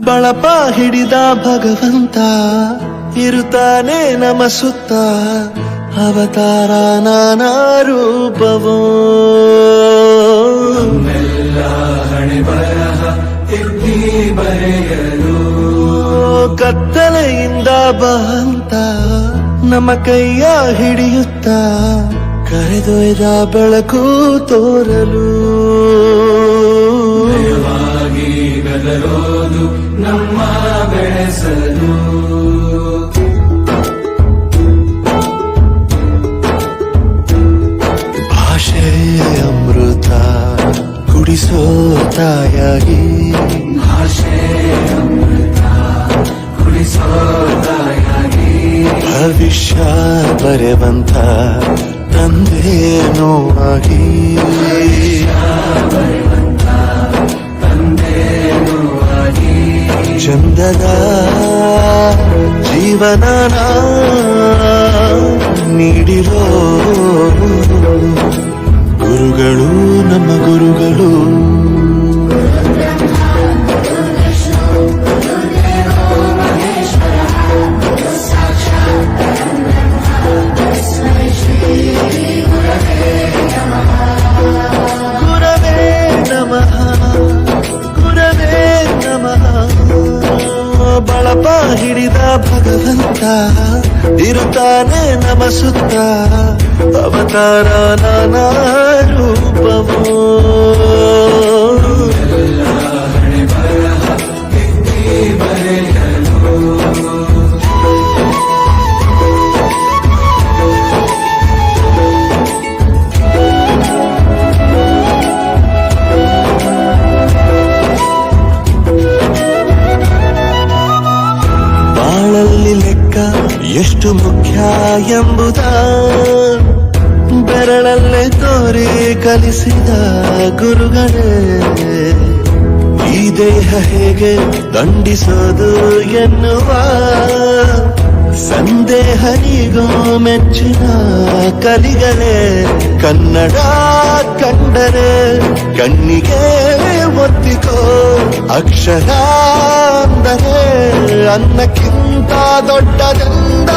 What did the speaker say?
ಬಳಪ ಹಿಡಿದ ಭಗವಂತ ಇರುತ್ತಾನೆ ನಮ ಸುತ್ತ ಅವತಾರ ನಾನಾ ರೂಪವೋ ಹಣೆ ಬರಹ ತಿದ್ದಿ ಬರೆಯಲು ಕತ್ತಲೆಯಿಂದ ಬಂತ ನಮ್ಮ ಕೈಯ ಹಿಡಿಯುತ್ತ ಕರೆದೊಯ್ದ ಬೆಳಕು ತೋರಲು ಗದರೋದು ನಮ್ಮ ಬೆಳೆಸಲು ಭಾಷೆಯ ಅಮೃತ ಕುಡಿಸೋ ತಾಯಾಗಿ ಭಾಷೆ ಅಮೃತ ಕುಡಿಸೋ ತಾಯಾಗಿ ಭವಿಷ್ಯ ಬರೆವಂತ ತಂದೇನೋ ಆಗಿ ಚಂದದ ಜೀವನನ ನೀಡಿರೋ ಗುರುಗಳು ನಮ್ಮ ಗುರುಗಳು ಗುರವೇ ನಮಃ ಗುರವೇ ನಮಃ ಬಳಪ ಹಿಡಿದ ಭಗವಂತ ಇರುತ್ತಾನೆ ನಮ ಸುತ್ತ ಅವತಾರ ನಾನಾ ರೂಪವೋ ಹಣೆ ಬರಹ ತಿದ್ದಿ ಬರೆಯಲು ಬಾಳಲ್ಲಿ ಲೆಕ್ಕ ಎಷ್ಟು ಮುಖ್ಯ ಎಂಬುದ ಬೆರಳಲ್ಲೇ ತೋರಿ ಕಲಿಸಿದ ಗುರುಗಳೇ ಈ ದೇಹ ಹೇಗೆ ದಂಡಿಸೋದು ಎನ್ನುವ ಸಂದೇಹನಿಗೋ ಮೆಚ್ಚಿನ ಕಲಿಗಳೇ ಕನ್ನಡ ಕಂಡರೆ ಕಣ್ಣಿಗೆ ಒತ್ತಿಕೋ ಅಕ್ಷರ ಅಂದರೆ ಅನ್ನಕ್ಕಿಂತ ದೊಡ್ಡದೆಂದ